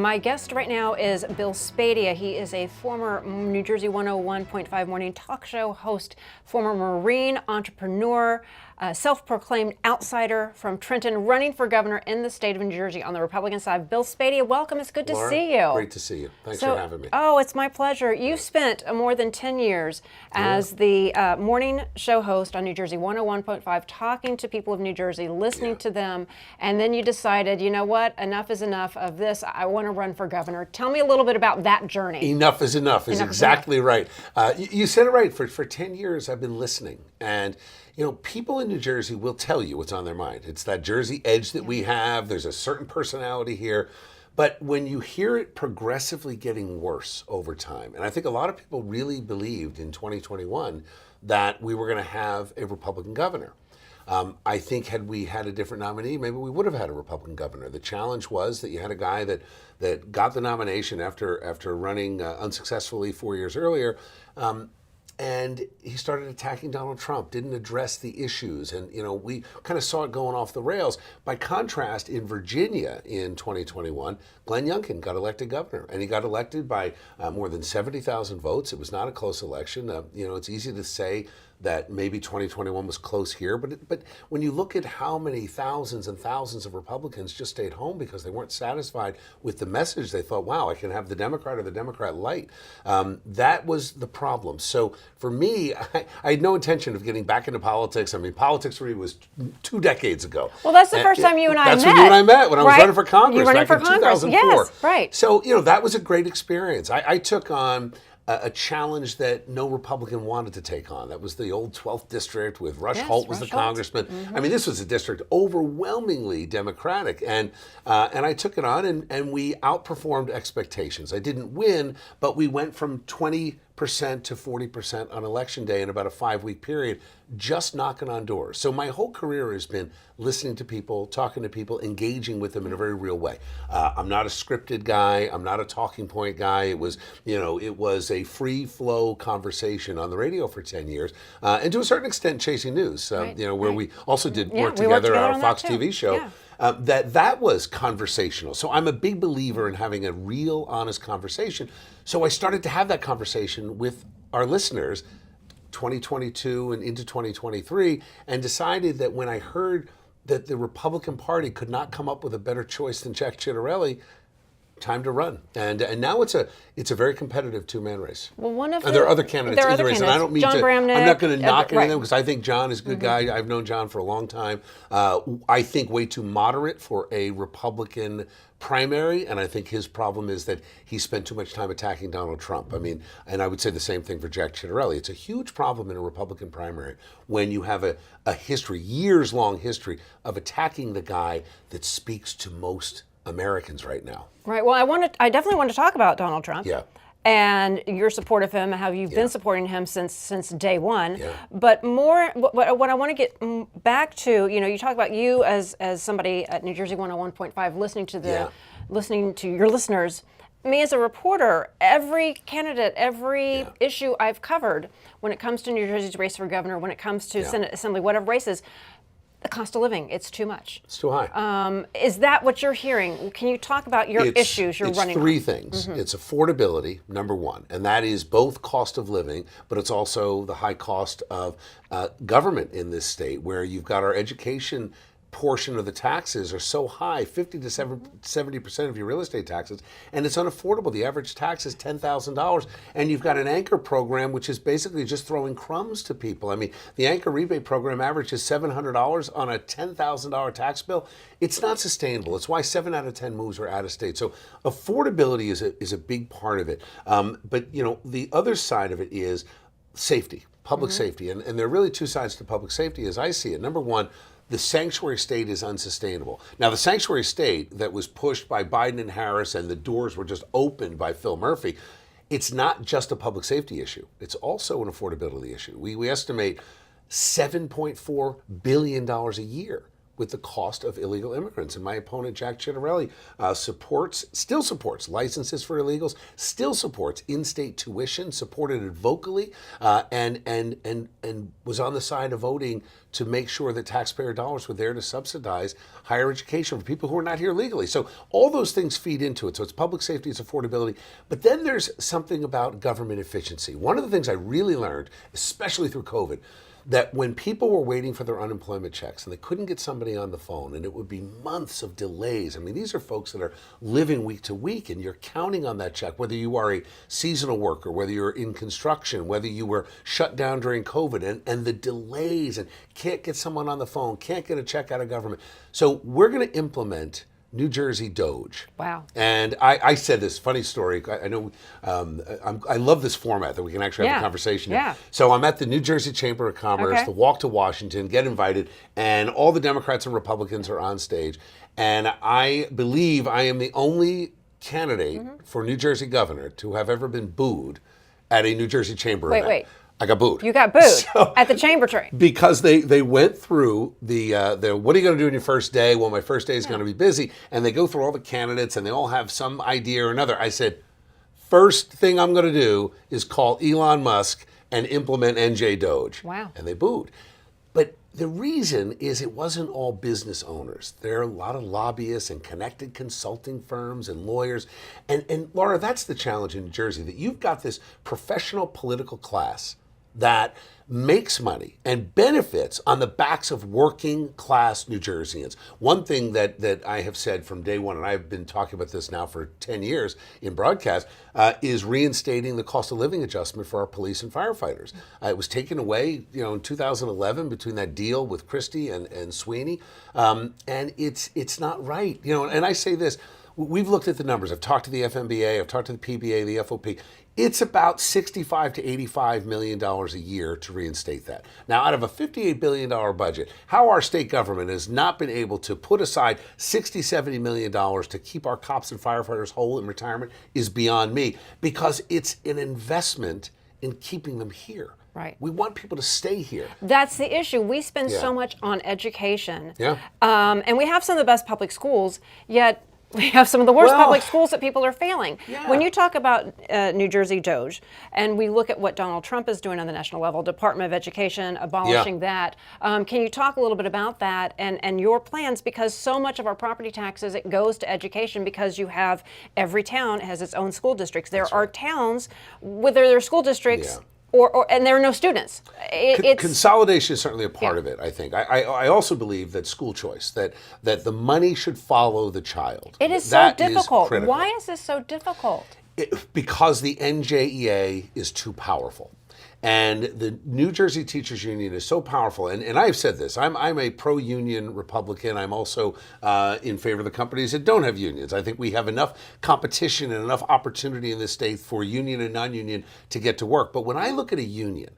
My guest right now is Bill Spadea. He is a former New Jersey 101.5 morning talk show host, former Marine entrepreneur, self-proclaimed outsider from Trenton, running for governor in the state of New Jersey on the Republican side. Bill Spadea, welcome. It's good to Laura, see you. Great to see you. Thanks for having me. Oh, it's my pleasure. You spent more than 10 years as the morning show host on New Jersey 101.5, talking to people of New Jersey, listening to them, and then you decided, you know what, enough is enough of this. I want to run for governor. Tell me a little bit about that journey. Enough is enough is exactly right. You said it right. For 10 years, I've been listening. And, you know, people in New Jersey will tell you what's on their mind. It's that Jersey edge that we have. There's a certain personality here. But when you hear it progressively getting worse over time, and I think a lot of people really believed in 2021 that we were going to have a Republican governor. I think had we had a different nominee, maybe we would have had a Republican governor. The challenge was that you had a guy that got the nomination after running unsuccessfully 4 years earlier, and he started attacking Donald Trump, didn't address the issues, and you know we kind of saw it going off the rails. By contrast, in Virginia in 2021, Glenn Youngkin got elected governor, and he got elected by more than 70,000 votes. It was not a close election. You know, it's easy to say that maybe 2021 was close here, but when you look at how many thousands and thousands of Republicans just stayed home because they weren't satisfied with the message, they thought, wow, I can have the Democrat or the Democrat light. That was the problem. So for me, I had no intention of getting back into politics. I mean, politics for me was 2 decades ago. Well, that's the first time you and I met. That's when you and I met, when I was running for Congress back in 2004. Yes, right. So, you know, that was a great experience. I took on a challenge that no Republican wanted to take on. That was the old 12th district with Rush Holt was the congressman. I mean, this was a district overwhelmingly Democratic, and I took it on, and we outperformed expectations. I didn't win, but we went from 20% to 40% on election day in about a 5-week period, just knocking on doors. So my whole career has been listening to people, talking to people, engaging with them in a very real way. I'm not a scripted guy. I'm not a talking point guy. It was, you know, it was a free flow conversation on the radio for 10 years, and to a certain extent chasing news, you know, where we also did work together on our Fox TV show. Yeah. That was conversational. So I'm a big believer in having a real, honest conversation. So I started to have that conversation with our listeners 2022 and into 2023, and decided that when I heard that the Republican Party could not come up with a better choice than Jack Ciattarelli, time to run. And now it's a very competitive 2-man race. Well, and there are other candidates in the race, and I don't mean John Bramnick, I'm not going to knock any of them because I think John is a good guy. I've known John for a long time. I think way too moderate for a Republican primary, and I think his problem is that he spent too much time attacking Donald Trump. I mean, and I would say the same thing for Jack Ciattarelli. It's a huge problem in a Republican primary when you have a history, years-long history, of attacking the guy that speaks to most Americans right now. Right. Well, I definitely want to talk about Donald Trump. Yeah. And your support of him, how you've been supporting him since day one. Yeah. But more, what I want to get back to, you know, you talk about you as somebody at New Jersey 101.5 listening to your listeners. Me as a reporter, every candidate, every issue I've covered when it comes to New Jersey's race for governor, when it comes to Senate, Assembly, whatever races, the cost of living, it's too much. It's too high. Is that what you're hearing? Can you talk about your issues you're running on? It's 3 things. It's affordability, number one, and that is both cost of living, but it's also the high cost of government in this state, where you've got our education portion of the taxes are so high, 50 to 70% of your real estate taxes, and it's unaffordable. The average tax is $10,000, and you've got an anchor program which is basically just throwing crumbs to people. I mean, the anchor rebate program averages $700 on a $10,000 tax bill. It's not sustainable. It's why 7 out of 10 moves are out of state. So affordability is a big part of it. But you know, the other side of it is safety, public safety, and there are really 2 sides to public safety as I see it. Number one, the sanctuary state is unsustainable. Now, the sanctuary state that was pushed by Biden and Harris, and the doors were just opened by Phil Murphy, it's not just a public safety issue. It's also an affordability issue. We estimate $7.4 billion a year with the cost of illegal immigrants. And my opponent, Jack Ciattarelli, still supports licenses for illegals, still supports in-state tuition, supported it vocally, and was on the side of voting to make sure that taxpayer dollars were there to subsidize higher education for people who are not here legally. So all those things feed into it. So it's public safety, it's affordability. But then there's something about government efficiency. One of the things I really learned, especially through COVID, that when people were waiting for their unemployment checks and they couldn't get somebody on the phone and it would be months of delays. I mean, these are folks that are living week to week and you're counting on that check, whether you are a seasonal worker, whether you're in construction, whether you were shut down during COVID, and the delays and can't get someone on the phone, can't get a check out of government. So we're going to implement New Jersey Doge. Wow. And I said this funny story. I know I love this format that we can actually have a conversation. Yeah. So I'm at the New Jersey Chamber of Commerce, the walk to Washington, get invited, and all the Democrats and Republicans are on stage. And I believe I am the only candidate for New Jersey governor to have ever been booed at a New Jersey Chamber event. Wait. I got booed. You got booed at the chamber train. Because they went through the what are you going to do on your first day? Well, my first day is going to be busy. And they go through all the candidates and they all have some idea or another. I said, first thing I'm going to do is call Elon Musk and implement ONNJ Doge. Wow. And they booed. But the reason is it wasn't all business owners. There are a lot of lobbyists and connected consulting firms and lawyers. And Laura, that's the challenge in New Jersey, that you've got this professional political class that makes money and benefits on the backs of working class New Jerseyans. One thing that I have said from day one, and I've been talking about this now for 10 years in broadcast, is reinstating the cost of living adjustment for our police and firefighters. It was taken away, in 2011 between that deal with Christie and Sweeney, and it's not right. And I say this. We've looked at the numbers. I've talked to the FMBA, I've talked to the PBA, the FOP. It's about $65 to $85 million a year to reinstate that. Now, out of a $58 billion budget, how our state government has not been able to put aside $60, $70 million to keep our cops and firefighters whole in retirement is beyond me, because it's an investment in keeping them here. Right. We want people to stay here. That's the issue. We spend so much on education. Yeah. And we have some of the best public schools, yet we have some of the worst public schools that people are failing. Yeah. When you talk about New Jersey Doge, and we look at what Donald Trump is doing on the national level, Department of Education, abolishing that, can you talk a little bit about that and your plans? Because so much of our property taxes, it goes to education, because you have, every town has its own school districts. There are towns with their school districts, and there are no students. Consolidation is certainly a part of it, I think. I also believe that school choice, that the money should follow the child. It is so difficult. Why is this so difficult? Because the NJEA is too powerful. And the New Jersey Teachers Union is so powerful. And I've said this, I'm a pro-union Republican. I'm also in favor of the companies that don't have unions. I think we have enough competition and enough opportunity in this state for union and non-union to get to work. But when I look at a union,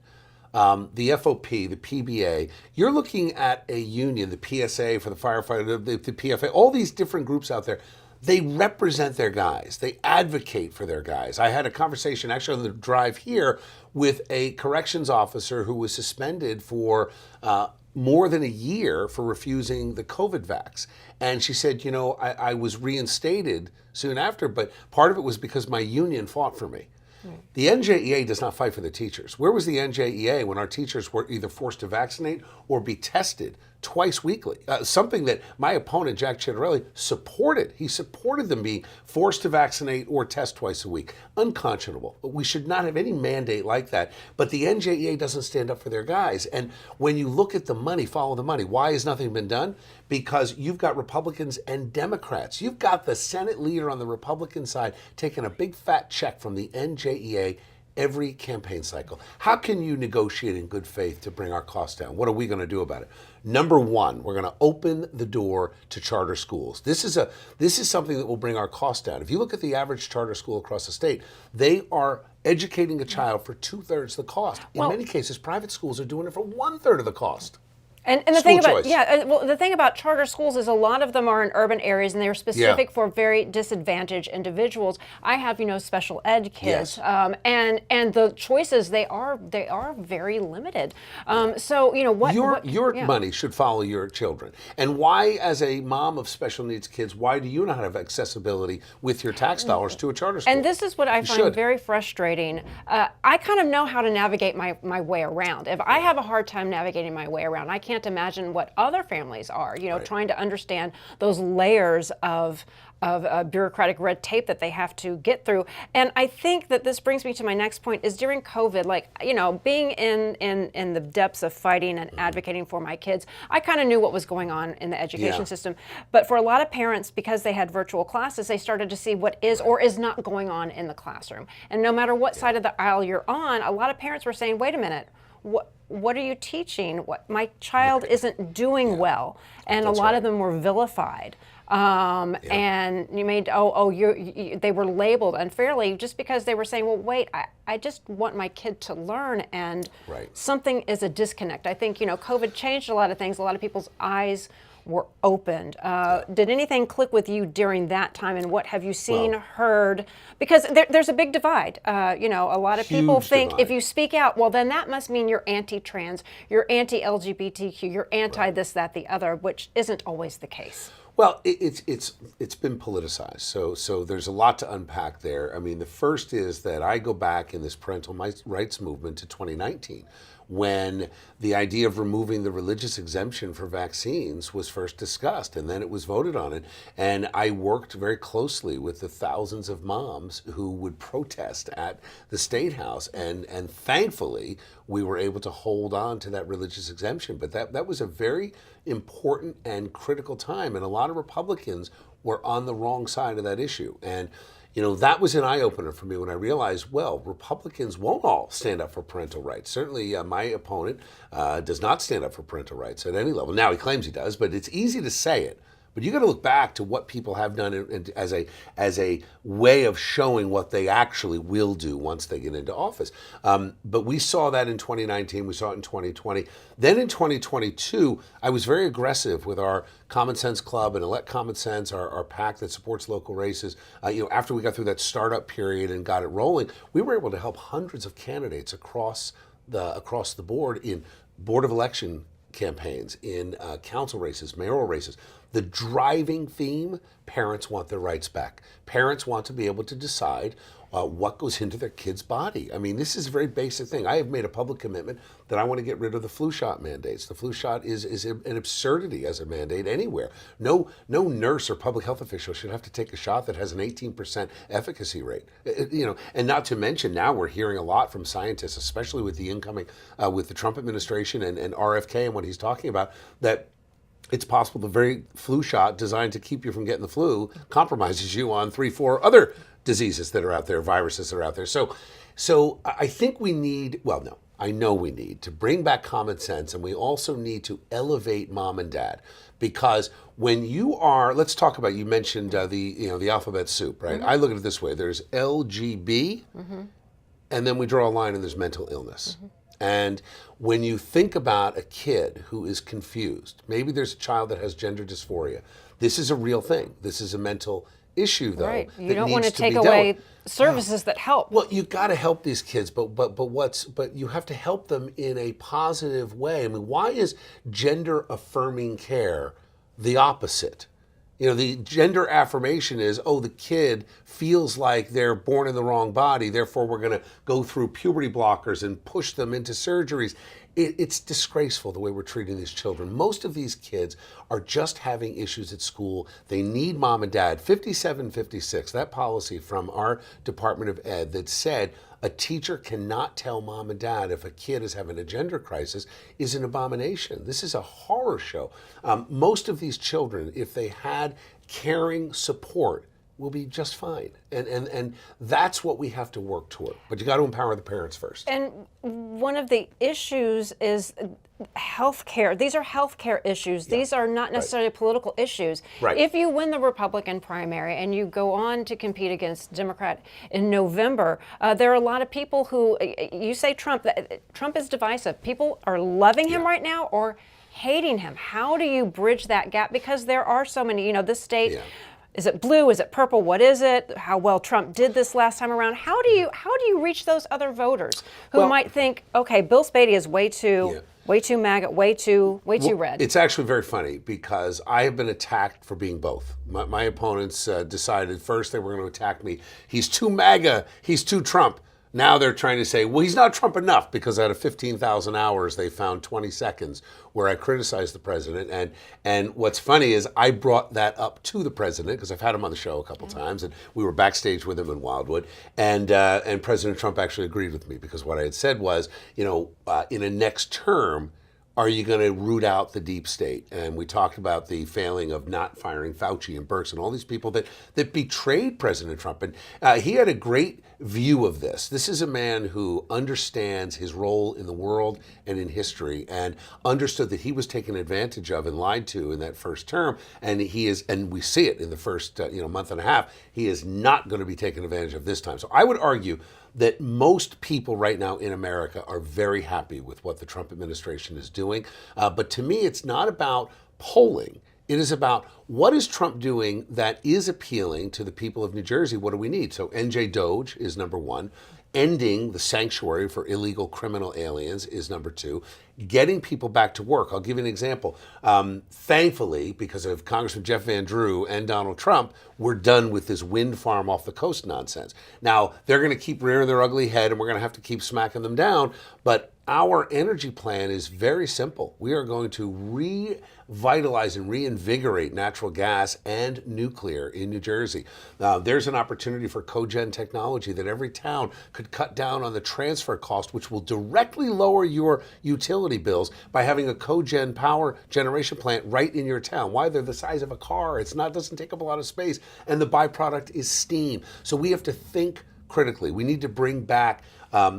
the FOP, the PBA, you're looking at a union, the PSA for the firefighter, the PFA, all these different groups out there. They represent their guys. They advocate for their guys. I had a conversation actually on the drive here with a corrections officer who was suspended for more than a year for refusing the COVID vax. And she said, I was reinstated soon after, but part of it was because my union fought for me. The NJEA does not fight for the teachers. Where was the NJEA when our teachers were either forced to vaccinate or be tested twice weekly? Something that my opponent, Jack Ciattarelli, supported. He supported them being forced to vaccinate or test twice a week. Unconscionable. We should not have any mandate like that. But the NJEA doesn't stand up for their guys. And when you look at the money, follow the money. Why has nothing been done? Because you've got Republicans and Democrats. You've got the Senate leader on the Republican side taking a big fat check from the NJEA every campaign cycle. How can you negotiate in good faith to bring our costs down? What are we going to do about it? Number one, we're going to open the door to charter schools. This is something that will bring our costs down. If you look at the average charter school across the state, they are educating a child for 2/3 the cost. In many cases, private schools are doing it for 1/3 of the cost. And the School thing about choice. well, the thing about charter schools is a lot of them are in urban areas and they're specific for very disadvantaged individuals. I have special ed kids, Yes. and the choices they are very limited. So Your money should follow your children. And why, as a mom of special needs kids, why do you not have accessibility with your tax dollars to a charter school? And this is what I find should. very frustrating. I kind of know how to navigate my way around. If I have a hard time navigating my way around, I can't imagine what other families are, trying to understand those layers of bureaucratic red tape that they have to get through. And I think that this brings me to my next point is during COVID, being in the depths of fighting and advocating for my kids, I kind of knew what was going on in the education system. But for a lot of parents, because they had virtual classes, they started to see what is or is not going on in the classroom. And no matter what side of the aisle you're on, a lot of parents were saying, wait a minute, what are you teaching? What my child isn't doing well, and a lot of them were vilified. And you made they were labeled unfairly just because they were saying, well, wait, I just want my kid to learn, and something is a disconnect. I think COVID changed a lot of things. A lot of people's eyes were opened. Did anything click with you during that time, and what have you seen, heard? Because there's a big divide. A lot of people think if you speak out, well, then that must mean you're anti-trans, you're anti-LGBTQ, you're anti this, that, the other, which isn't always the case. Well, it's been politicized, so there's a lot to unpack there. I mean, the first is that I go back in this parental rights movement to 2019, when the idea of removing the religious exemption for vaccines was first discussed, and then it was voted on it. And I worked very closely with the thousands of moms who would protest at the State House, and thankfully we were able to hold on to that religious exemption. But that was a very important and critical time, and a lot of Republicans were on the wrong side of that issue. And that was an eye-opener for me when I realized, well, Republicans won't all stand up for parental rights. Certainly my opponent does not stand up for parental rights at any level. Now, he claims he does, but it's easy to say it. But you got to look back to what people have done as a way of showing what they actually will do once they get into office. But we saw that in 2019. We saw it in 2020. Then in 2022, I was very aggressive with our Common Sense Club and Elect Common Sense, our PAC that supports local races. After we got through that startup period and got it rolling, we were able to help hundreds of candidates across the board in Board of Election campaigns, in council races, mayoral races. The driving theme, parents want their rights back. Parents want to be able to decide what goes into their kid's body. I mean, this is a very basic thing. I have made a public commitment that I want to get rid of the flu shot mandates. The flu shot is an absurdity as a mandate anywhere. No nurse or public health official should have to take a shot that has an 18% efficacy rate. And not to mention, now we're hearing a lot from scientists, especially with the incoming, with the Trump administration and RFK and what he's talking about, that it's possible the very flu shot designed to keep you from getting the flu compromises you on 3-4 other diseases that are out there, viruses that are out there. So I think we need, I know we need to bring back common sense, and we also need to elevate mom and dad, because when you are, let's talk about, you mentioned the alphabet soup, right? I look at it this way: there's LGB, and then we draw a line, and there's mental illness. And when you think about a kid who is confused, maybe there's a child that has gender dysphoria. This is a real thing. This is a mental issue, though. Right. You that don't needs want to be take dealt away with. services that help. Well, you got to help these kids, but you have to help them in a positive way. I mean, why is gender affirming care the opposite? The gender affirmation is, the kid feels like they're born in the wrong body, therefore we're going to go through puberty blockers and push them into surgeries. It's disgraceful the way we're treating these children. Most of these kids are just having issues at school. They need mom and dad. 5756, that policy from our Department of Ed that said a teacher cannot tell mom and dad if a kid is having a gender crisis is an abomination. This is a horror show. Most of these children, if they had caring support, will be just fine. And that's what we have to work toward. But you got to empower the parents first. And one of the issues is health care. These are health care issues. These are not necessarily political issues. Right. If you win the Republican primary and you go on to compete against Democrat in November, there are a lot of people who, you say Trump is divisive. People are loving him right now or hating him. How do you bridge that gap? Because there are so many, this state. Yeah. Is it blue? Is it purple? What is it? How well Trump did this last time around? How do you reach those other voters who might think, okay, Bill Spadea is way too MAGA, way too red? It's actually very funny because I have been attacked for being both. My opponents decided first they were going to attack me. He's too MAGA. He's too Trump. Now they're trying to say, well, he's not Trump enough, because out of 15,000 hours, they found 20 seconds where I criticized the president. And what's funny is I brought that up to the president, because I've had him on the show a couple times, and we were backstage with him in Wildwood. And President Trump actually agreed with me, because what I had said was, in a next term, are you going to root out the deep state? And we talked about the failing of not firing Fauci and Birx and all these people that betrayed President Trump. And he had a great view of this. This is a man who understands his role in the world and in history, and understood that he was taken advantage of and lied to in that first term. And and we see it in the first month and a half. He is not going to be taken advantage of this time. So I would argue that most people right now in America are very happy with what the Trump administration is doing. But to me, it's not about polling. It is about what is Trump doing that is appealing to the people of New Jersey. What do we need? So NJ Doge is number one. Ending the sanctuary for illegal criminal aliens is number two. Getting people back to work. I'll give you an example. Thankfully, because of Congressman Jeff Van Drew and Donald Trump, we're done with this wind farm off the coast nonsense. Now, they're going to keep rearing their ugly head, and we're going to have to keep smacking them down. But our energy plan is very simple. We are going to revitalize and reinvigorate natural gas and nuclear in New Jersey. There's an opportunity for cogen technology that every town could cut down on the transfer cost, which will directly lower your utility bills by having a cogen power generation plant right in your town. Why? They're the size of a car. Doesn't take up a lot of space, and the byproduct is steam. So we have to think critically. We need to bring back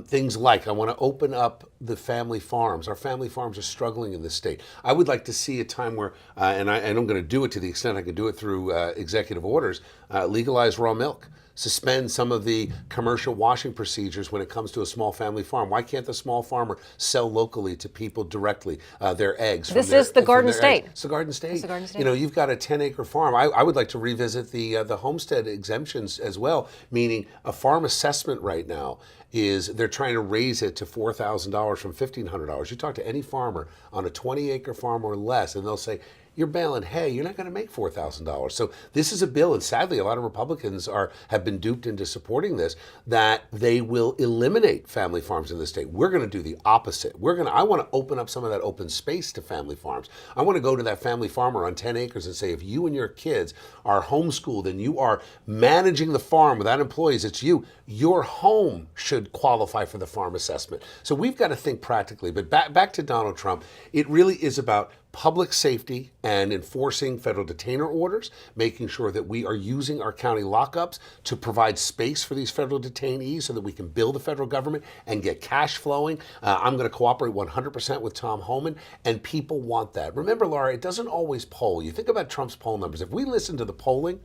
things like, I want to open up the family farms. Our family farms are struggling in this state. I would like to see a time where, and I'm going to do it to the extent I can do it through executive orders, legalize raw milk. Suspend some of the commercial washing procedures when it comes to a small family farm. Why can't the small farmer sell locally to people directly their eggs? This is the Garden State. It's the Garden State. It's the Garden State. You've got a 10-acre farm. I would like to revisit the homestead exemptions as well, meaning a farm assessment right now they're trying to raise it to $4,000 from $1,500. You talk to any farmer on a 20-acre farm or less, and they'll say, you're baling hay, you're not going to make $4,000. So this is a bill, and sadly a lot of Republicans have been duped into supporting this, that they will eliminate family farms in the state. We're going to do the opposite. I want to open up some of that open space to family farms. I want to go to that family farmer on 10 acres and say, if you and your kids are homeschooled and you are managing the farm without employees, it's you. Your home should qualify for the farm assessment. So we've got to think practically. But back to Donald Trump, it really is about public safety and enforcing federal detainer orders, making sure that we are using our county lockups to provide space for these federal detainees so that we can build the federal government and get cash flowing. I'm going to cooperate 100% with Tom Homan, and people want that. Remember, Laura, it doesn't always poll. You think about Trump's poll numbers. If we listen to the polling,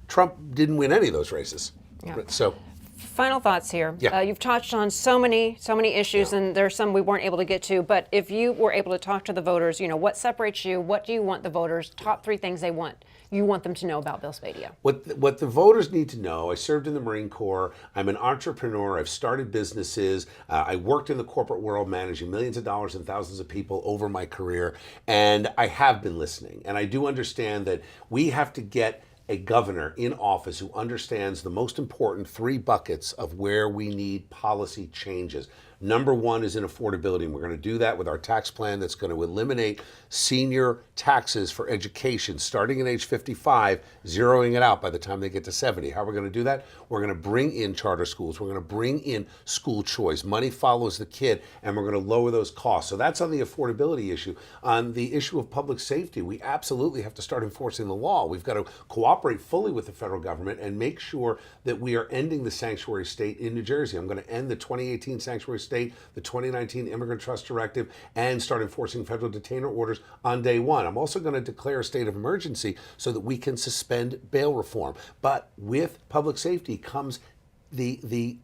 Trump didn't win any of those races. Yeah. So. Final thoughts here. Yeah. You've touched on so many issues, and there's some we weren't able to get to. But if you were able to talk to the voters, what separates you? What do you want the voters? Top three things you want them to know about Bill Spadea. What the voters need to know: I served in the Marine Corps. I'm an entrepreneur. I've started businesses. I worked in the corporate world, managing millions of dollars and thousands of people over my career, and I have been listening. And I do understand that we have to get a governor in office who understands the most important three buckets of where we need policy changes. Number one is in affordability, and we're going to do that with our tax plan that's going to eliminate senior taxes for education starting at age 55, zeroing it out by the time they get to 70. How are we going to do that? We're going to bring in charter schools. We're going to bring in school choice. Money follows the kid, and we're going to lower those costs. So that's on the affordability issue. On the issue of public safety, we absolutely have to start enforcing the law. We've got to cooperate fully with the federal government and make sure that we are ending the sanctuary state in New Jersey. I'm going to end the 2018 sanctuary state, the 2019 Immigrant Trust Directive, and start enforcing federal detainer orders on day one. I'm also going to declare a state of emergency so that we can suspend bail reform. But with public safety comes the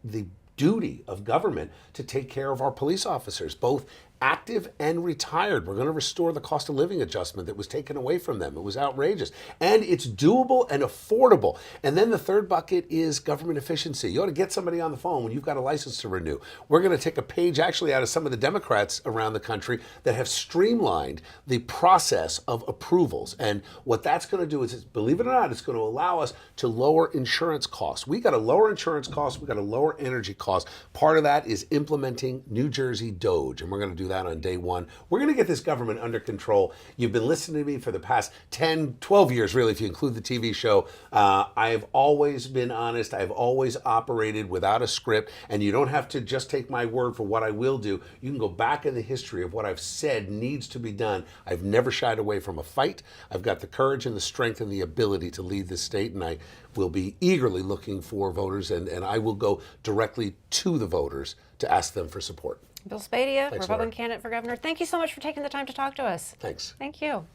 duty of government to take care of our police officers, both active and retired. We're going to restore the cost of living adjustment that was taken away from them. It was outrageous. And it's doable and affordable. And then the third bucket is government efficiency. You ought to get somebody on the phone when you've got a license to renew. We're going to take a page actually out of some of the Democrats around the country that have streamlined the process of approvals. And what that's going to do is, believe it or not, it's going to allow us to lower insurance costs. We got to lower insurance costs. We got to lower energy costs. Part of that is implementing New Jersey Doge, and we're going to do that on day one. We're going to get this government under control. You've been listening to me for the past 10, 12 years, really, if you include the TV show. I have always been honest. I've always operated without a script, and you don't have to just take my word for what I will do. You can go back in the history of what I've said needs to be done. I've never shied away from a fight. I've got the courage and the strength and the ability to lead this state, and I will be eagerly looking for voters, and I will go directly to the voters to ask them for support. Bill Spadea, Thanks, Republican Laura. candidate for governor. Thank you so much for taking the time to talk to us. Thanks. Thank you.